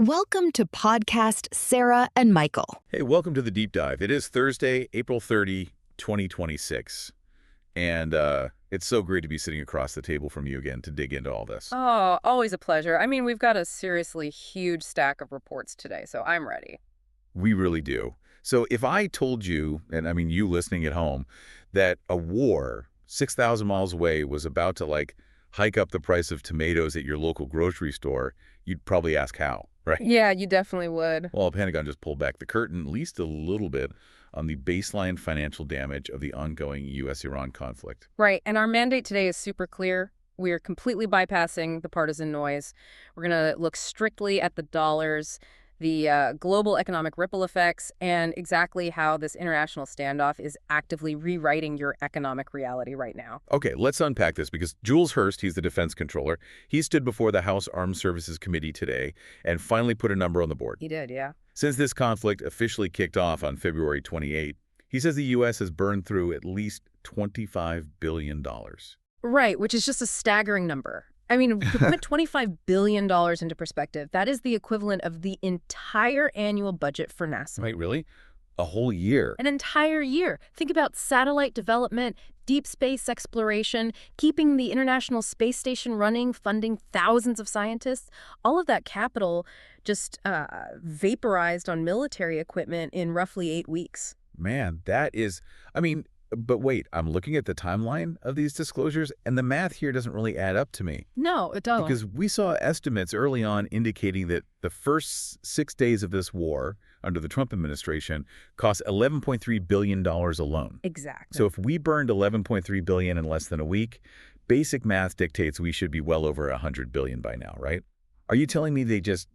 Welcome to podcast Sarah and Michael. Hey, welcome to the deep dive. It is Thursday, April 30, 2026. And it's so great to be sitting across the table from you again to dig into all this. Oh, always a pleasure. I mean, we've got a seriously huge stack of reports today, so I'm ready. We really do. So if I told you, and I mean you listening at home, that a war 6,000 miles away was about to hike up the price of tomatoes at your local grocery store, you'd probably ask how, right? Yeah, you definitely would. Well, Pentagon just pulled back the curtain at least a little bit on the baseline financial damage of the ongoing U.S.-Iran conflict. Right, and our mandate today is super clear. We are completely bypassing the partisan noise. We're going to look strictly at the dollars, the global economic ripple effects, and exactly how this international standoff is actively rewriting your economic reality right now. Okay, let's unpack this because Jules Hurst, he's the defense controller, he stood before the House Armed Services Committee today and finally put a number on the board. He did, yeah. Since this conflict officially kicked off on February 28, he says the U.S. has burned through at least $25 billion. Right, which is just a staggering number. I mean, to put $25 billion into perspective, that is the equivalent of the entire annual budget for NASA. Wait, really? A whole year? An entire year. Think about satellite development, deep space exploration, keeping the International Space Station running, funding thousands of scientists. All of that capital just vaporized on military equipment in roughly 8 weeks. Man, that is, but wait, I'm looking at the timeline of these disclosures, and the math here doesn't really add up to me. No, it doesn't. Because we saw estimates early on indicating that the first 6 days of this war under the Trump administration cost $11.3 billion alone. Exactly. So if we burned $11.3 billion in less than a week, basic math dictates we should be well over $100 billion by now, right? Are you telling me they just,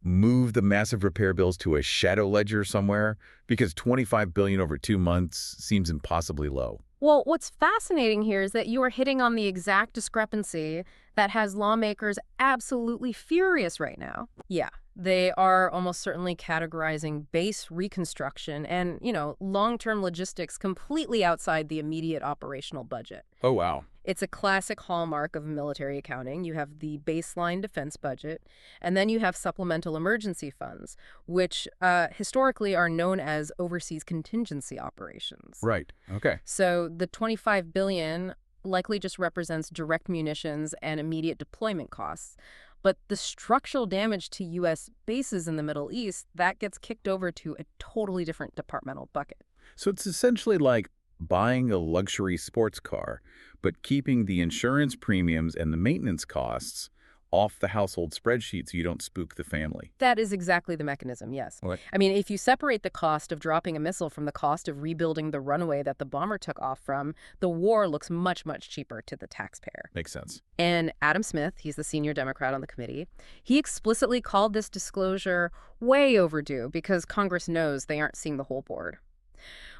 moved the massive repair bills to a shadow ledger somewhere? Because $25 billion over 2 months seems impossibly low. Well, what's fascinating here is that you are hitting on the exact discrepancy that has lawmakers absolutely furious right now. Yeah, they are almost certainly categorizing base reconstruction and, long-term logistics completely outside the immediate operational budget. Oh, wow. It's a classic hallmark of military accounting. You have the baseline defense budget, and then you have supplemental emergency funds, which historically are known as overseas contingency operations. Right. Okay. So the $25 billion likely just represents direct munitions and immediate deployment costs. But the structural damage to U.S. bases in the Middle East, that gets kicked over to a totally different departmental bucket. So it's essentially like buying a luxury sports car, but keeping the insurance premiums and the maintenance costs off the household spreadsheet so you don't spook the family. That is exactly the mechanism, yes. What? I mean, if you separate the cost of dropping a missile from the cost of rebuilding the runway that the bomber took off from, the war looks much, much cheaper to the taxpayer. Makes sense. And Adam Smith, he's the senior Democrat on the committee, he explicitly called this disclosure way overdue because Congress knows they aren't seeing the whole board.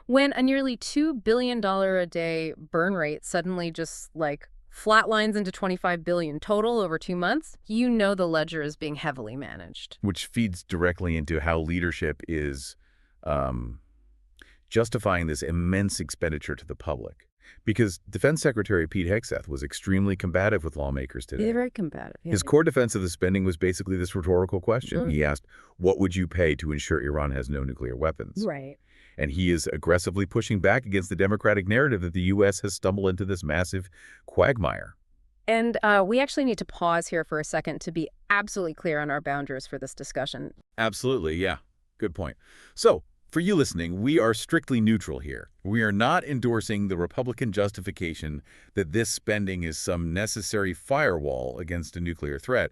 When a nearly $2 billion a day burn rate suddenly just flatlines into $25 billion total over 2 months, you know the ledger is being heavily managed. Which feeds directly into how leadership is justifying this immense expenditure to the public. Because Defense Secretary Pete Hegseth was extremely combative with lawmakers today. They're very combative. Yeah. His core defense of the spending was basically this rhetorical question. He asked, what would you pay to ensure Iran has no nuclear weapons? Right. And he is aggressively pushing back against the Democratic narrative that the U.S. has stumbled into this massive quagmire. And we actually need to pause here for a second to be absolutely clear on our boundaries for this discussion. Absolutely, yeah. Good point. So, for you listening, we are strictly neutral here. We are not endorsing the Republican justification that this spending is some necessary firewall against a nuclear threat,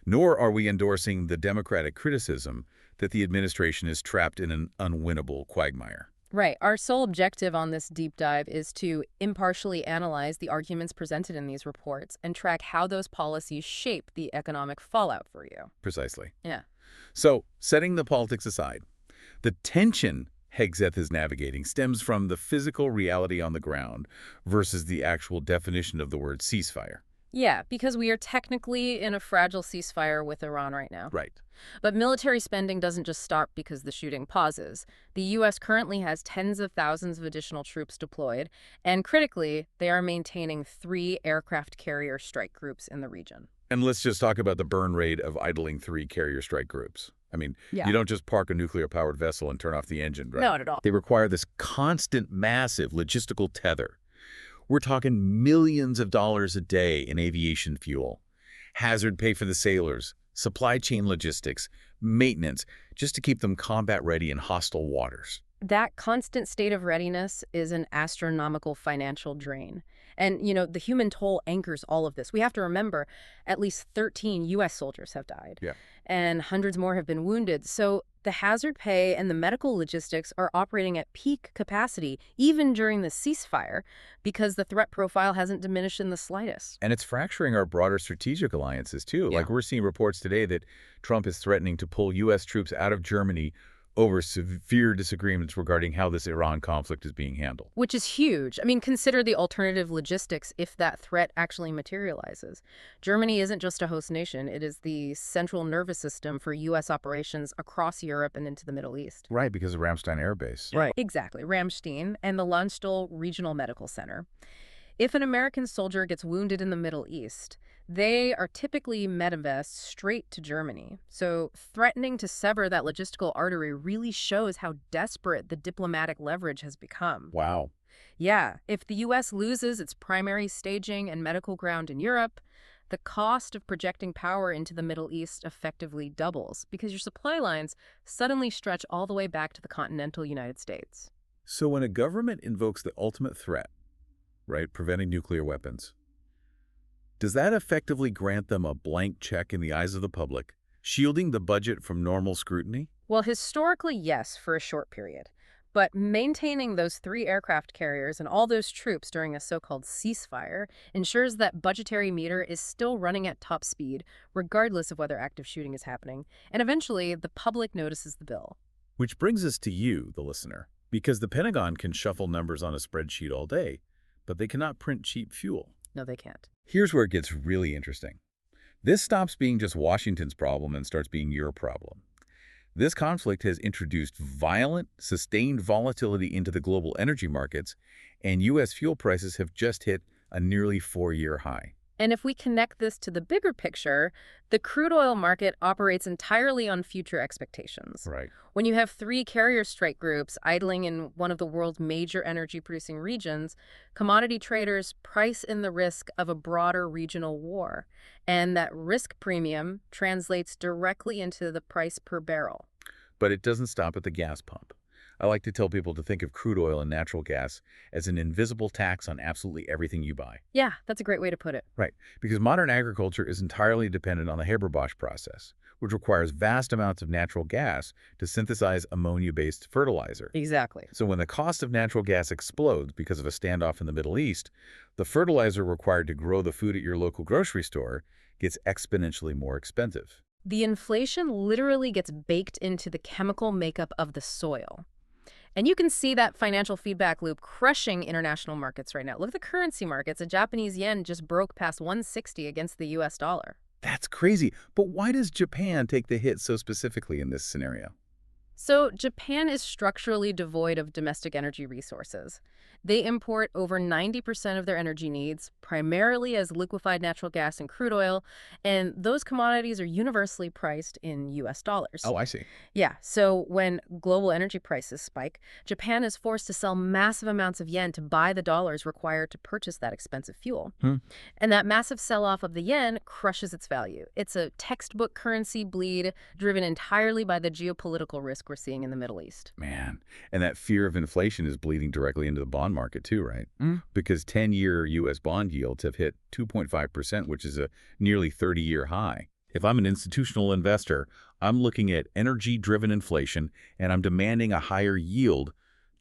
nor are we endorsing the Democratic criticism that the administration is trapped in an unwinnable quagmire. Right. Our sole objective on this deep dive is to impartially analyze the arguments presented in these reports and track how those policies shape the economic fallout for you. Precisely. Yeah. So, setting the politics aside, the tension Hegseth is navigating stems from the physical reality on the ground versus the actual definition of the word ceasefire. Yeah, because we are technically in a fragile ceasefire with Iran right now. Right. But military spending doesn't just stop because the shooting pauses. The U.S. currently has tens of thousands of additional troops deployed, and critically, they are maintaining 3 aircraft carrier strike groups in the region. And let's just talk about the burn rate of idling 3 carrier strike groups. I mean, Yeah. you don't just park a nuclear-powered vessel and turn off the engine, right? Not at all. They require this constant, massive logistical tether. We're talking millions of dollars a day in aviation fuel, hazard pay for the sailors, supply chain logistics, maintenance, just to keep them combat-ready in hostile waters. That constant state of readiness is an astronomical financial drain. And, the human toll anchors all of this. We have to remember at least 13 U.S. soldiers have died. Yeah. And hundreds more have been wounded. So the hazard pay and the medical logistics are operating at peak capacity, even during the ceasefire, because the threat profile hasn't diminished in the slightest. And it's fracturing our broader strategic alliances, too. Yeah. Like, we're seeing reports today that Trump is threatening to pull U.S. troops out of Germany over severe disagreements regarding how this Iran conflict is being handled. Which is huge. I mean, consider the alternative logistics if that threat actually materializes. Germany isn't just a host nation. It is the central nervous system for U.S. operations across Europe and into the Middle East. Right, because of Ramstein Air Base. Right. Exactly. Ramstein and the Landstuhl Regional Medical Center. If an American soldier gets wounded in the Middle East, they are typically medevaced straight to Germany. So threatening to sever that logistical artery really shows how desperate the diplomatic leverage has become. Wow. Yeah, if the U.S. loses its primary staging and medical ground in Europe, the cost of projecting power into the Middle East effectively doubles because your supply lines suddenly stretch all the way back to the continental United States. So when a government invokes the ultimate threat, right, preventing nuclear weapons, does that effectively grant them a blank check in the eyes of the public, shielding the budget from normal scrutiny? Well, historically, yes, for a short period. But maintaining those 3 aircraft carriers and all those troops during a so-called ceasefire ensures that budgetary meter is still running at top speed, regardless of whether active shooting is happening. And eventually, the public notices the bill. Which brings us to you, the listener, because the Pentagon can shuffle numbers on a spreadsheet all day, but they cannot print cheap fuel. No, they can't. Here's where it gets really interesting. This stops being just Washington's problem and starts being your problem. This conflict has introduced violent, sustained volatility into the global energy markets, and U.S. fuel prices have just hit a nearly 4-year high. And if we connect this to the bigger picture, the crude oil market operates entirely on future expectations. Right. When you have 3 carrier strike groups idling in one of the world's major energy-producing regions, commodity traders price in the risk of a broader regional war. And that risk premium translates directly into the price per barrel. But it doesn't stop at the gas pump. I like to tell people to think of crude oil and natural gas as an invisible tax on absolutely everything you buy. Yeah, that's a great way to put it. Right, because modern agriculture is entirely dependent on the Haber-Bosch process, which requires vast amounts of natural gas to synthesize ammonia-based fertilizer. Exactly. So when the cost of natural gas explodes because of a standoff in the Middle East, the fertilizer required to grow the food at your local grocery store gets exponentially more expensive. The inflation literally gets baked into the chemical makeup of the soil. And you can see that financial feedback loop crushing international markets right now. Look at the currency markets. The Japanese yen just broke past 160 against the U.S. dollar. That's crazy. But why does Japan take the hit so specifically in this scenario? So Japan is structurally devoid of domestic energy resources. They import over 90% of their energy needs, primarily as liquefied natural gas and crude oil, and those commodities are universally priced in U.S. dollars. Oh, I see. Yeah, so when global energy prices spike, Japan is forced to sell massive amounts of yen to buy the dollars required to purchase that expensive fuel. And that massive sell-off of the yen crushes its value. It's a textbook currency bleed driven entirely by the geopolitical risk we're seeing in the Middle East. Man, and that fear of inflation is bleeding directly into the bond market too, right? Because 10-year U.S. bond yields have hit 2.5%, which is a nearly 30-year high. If I'm an institutional investor, I'm looking at energy-driven inflation, and I'm demanding a higher yield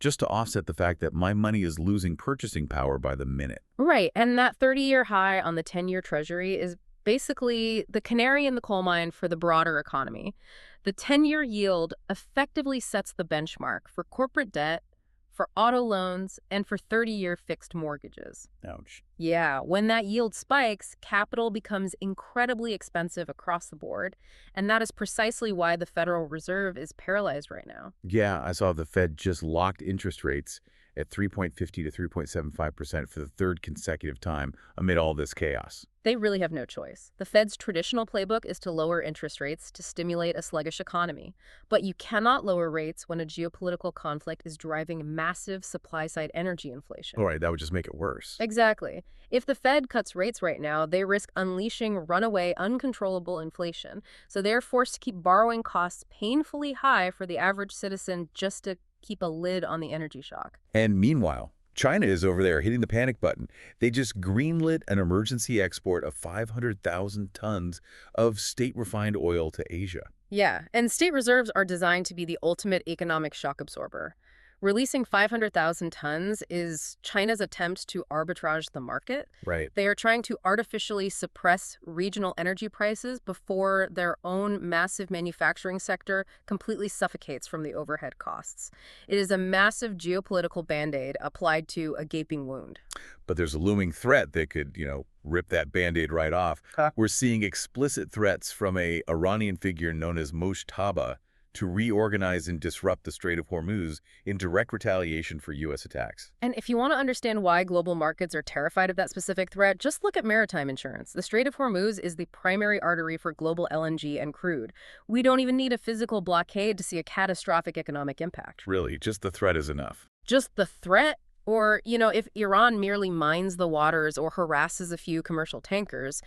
just to offset the fact that my money is losing purchasing power by the minute. Right, and that 30-year high on the 10-year Treasury is basically the canary in the coal mine for the broader economy. The 10-year yield effectively sets the benchmark for corporate debt, for auto loans, and for 30-year fixed mortgages. Ouch. Yeah, when that yield spikes, capital becomes incredibly expensive across the board, and that is precisely why the Federal Reserve is paralyzed right now. Yeah, I saw the Fed just locked interest rates at 3.50 to 3.75% for the third consecutive time amid all this chaos. They really have no choice. The Fed's traditional playbook is to lower interest rates to stimulate a sluggish economy. But you cannot lower rates when a geopolitical conflict is driving massive supply-side energy inflation. All right, that would just make it worse. Exactly. If the Fed cuts rates right now, they risk unleashing runaway, uncontrollable inflation. So they're forced to keep borrowing costs painfully high for the average citizen just to keep a lid on the energy shock. And meanwhile, China is over there hitting the panic button. They just greenlit an emergency export of 500,000 tons of state-refined oil to Asia. Yeah, and state reserves are designed to be the ultimate economic shock absorber. Releasing 500,000 tons is China's attempt to arbitrage the market. Right. They are trying to artificially suppress regional energy prices before their own massive manufacturing sector completely suffocates from the overhead costs. It is a massive geopolitical band-aid applied to a gaping wound. But there's a looming threat that could, rip that Band-Aid right off. We're seeing explicit threats from a Iranian figure known as Mojtaba to reorganize and disrupt the Strait of Hormuz in direct retaliation for U.S. attacks. And if you want to understand why global markets are terrified of that specific threat, just look at maritime insurance. The Strait of Hormuz is the primary artery for global LNG and crude. We don't even need a physical blockade to see a catastrophic economic impact. Really, just the threat is enough. Just the threat? Or, if Iran merely mines the waters or harasses a few commercial tankers,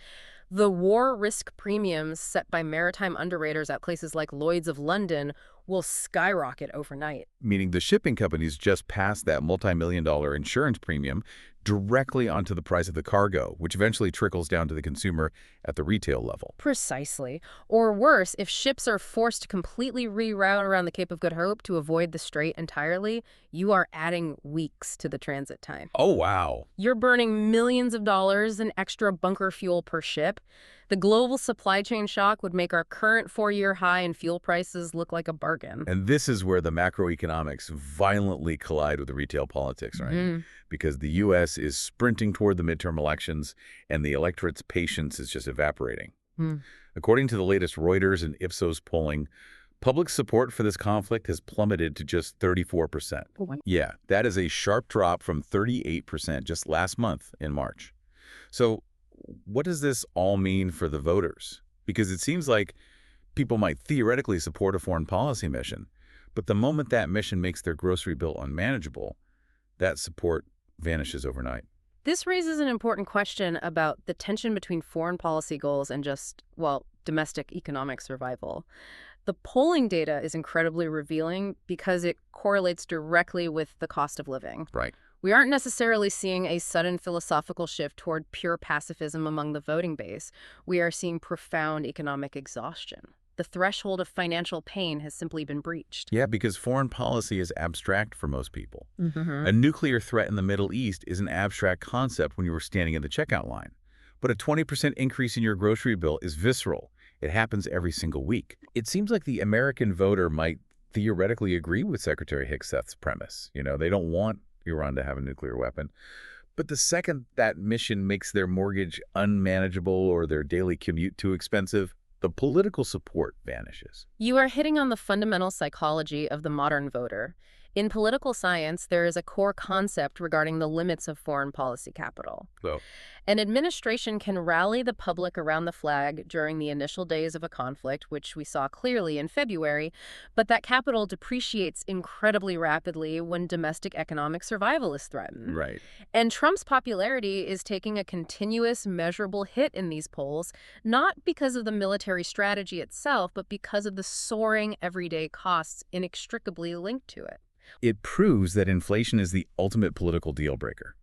the war risk premiums set by maritime underwriters at places like Lloyd's of London will skyrocket overnight. Meaning the shipping companies just pass that multi-million-dollar insurance premium directly onto the price of the cargo, which eventually trickles down to the consumer at the retail level. Precisely. Or worse, if ships are forced to completely reroute around the Cape of Good Hope to avoid the strait entirely, you are adding weeks to the transit time. Oh, wow. You're burning millions of dollars in extra bunker fuel per ship. The global supply chain shock would make our current 4-year high in fuel prices look like a bargain. And this is where the macroeconomics violently collide with the retail politics, right? Because the U.S. is sprinting toward the midterm elections and the electorate's patience is just evaporating. According to the latest Reuters and Ipsos polling, public support for this conflict has plummeted to just 34%. Yeah, that is a sharp drop from 38% just last month in March. So what does this all mean for the voters? Because it seems like people might theoretically support a foreign policy mission, but the moment that mission makes their grocery bill unmanageable, that support vanishes overnight. This raises an important question about the tension between foreign policy goals and just, domestic economic survival. The polling data is incredibly revealing because it correlates directly with the cost of living. Right. We aren't necessarily seeing a sudden philosophical shift toward pure pacifism among the voting base. We are seeing profound economic exhaustion. The threshold of financial pain has simply been breached. Yeah, because foreign policy is abstract for most people. A nuclear threat in the Middle East is an abstract concept when you were standing in the checkout line. But a 20% increase in your grocery bill is visceral. It happens every single week. It seems like the American voter might theoretically agree with Secretary Hgseth's premise. They don't want Iran to have a nuclear weapon. But the second that mission makes their mortgage unmanageable or their daily commute too expensive, the political support vanishes. You are hitting on the fundamental psychology of the modern voter. In political science, there is a core concept regarding the limits of foreign policy capital. An administration can rally the public around the flag during the initial days of a conflict, which we saw clearly in February, but that capital depreciates incredibly rapidly when domestic economic survival is threatened. Right. And Trump's popularity is taking a continuous, measurable hit in these polls, not because of the military strategy itself, but because of the soaring everyday costs inextricably linked to it. It proves that inflation is the ultimate political deal breaker.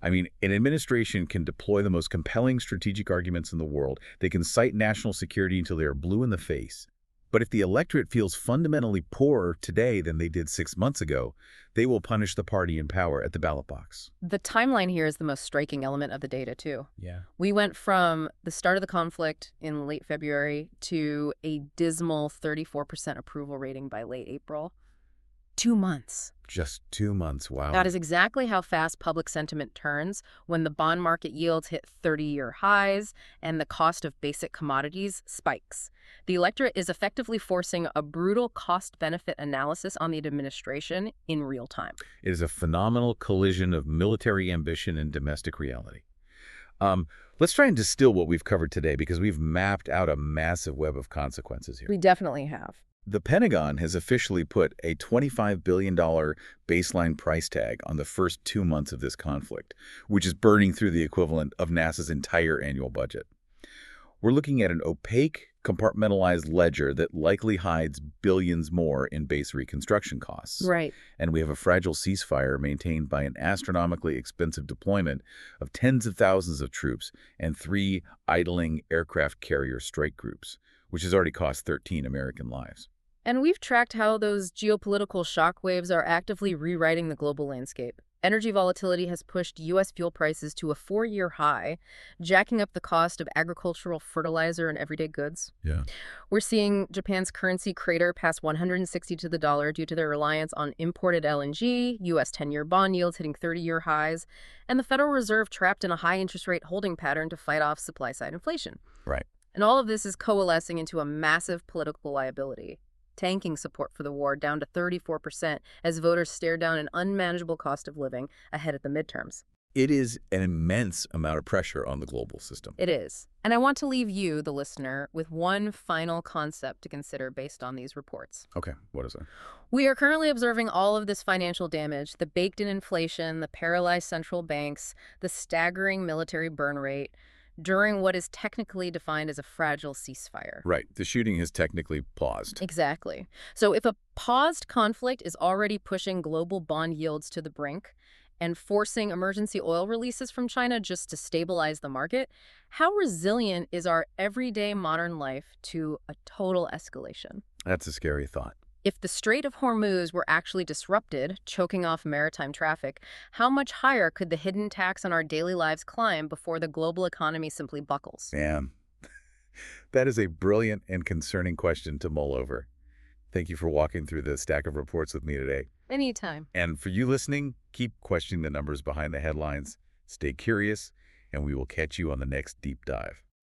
I mean, an administration can deploy the most compelling strategic arguments in the world. They can cite national security until they are blue in the face. But if the electorate feels fundamentally poorer today than they did 6 months ago, they will punish the party in power at the ballot box. The timeline here is the most striking element of the data, too. Yeah. We went from the start of the conflict in late February to a dismal 34% approval rating by late April. 2 months. Just 2 months, wow. That is exactly how fast public sentiment turns when the bond market yields hit 30-year highs and the cost of basic commodities spikes. The electorate is effectively forcing a brutal cost-benefit analysis on the administration in real time. It is a phenomenal collision of military ambition and domestic reality. Let's try and distill what we've covered today, because we've mapped out a massive web of consequences here. We definitely have. The Pentagon has officially put a $25 billion baseline price tag on the first 2 months of this conflict, which is burning through the equivalent of NASA's entire annual budget. We're looking at an opaque, compartmentalized ledger that likely hides billions more in base reconstruction costs. Right. And we have a fragile ceasefire maintained by an astronomically expensive deployment of tens of thousands of troops and 3 idling aircraft carrier strike groups, which has already cost 13 American lives. And we've tracked how those geopolitical shockwaves are actively rewriting the global landscape. Energy volatility has pushed U.S. fuel prices to a 4-year high, jacking up the cost of agricultural fertilizer and everyday goods. Yeah. We're seeing Japan's currency crater past 160 to the dollar due to their reliance on imported LNG, U.S. 10-year bond yields hitting 30-year highs, and the Federal Reserve trapped in a high interest rate holding pattern to fight off supply-side inflation. Right. And all of this is coalescing into a massive political liability, tanking support for the war down to 34% as voters stare down an unmanageable cost of living ahead at the midterms. It is an immense amount of pressure on the global system. It is. And I want to leave you, the listener, with one final concept to consider based on these reports. Okay, what is it? We are currently observing all of this financial damage, the baked-in inflation, the paralyzed central banks, the staggering military burn rate, during what is technically defined as a fragile ceasefire. Right. The shooting has technically paused. Exactly. So if a paused conflict is already pushing global bond yields to the brink and forcing emergency oil releases from China just to stabilize the market, how resilient is our everyday modern life to a total escalation? That's a scary thought. If the Strait of Hormuz were actually disrupted, choking off maritime traffic, how much higher could the hidden tax on our daily lives climb before the global economy simply buckles? Man, that is a brilliant and concerning question to mull over. Thank you for walking through the stack of reports with me today. Anytime. And for you listening, keep questioning the numbers behind the headlines. Stay curious, and we will catch you on the next deep dive.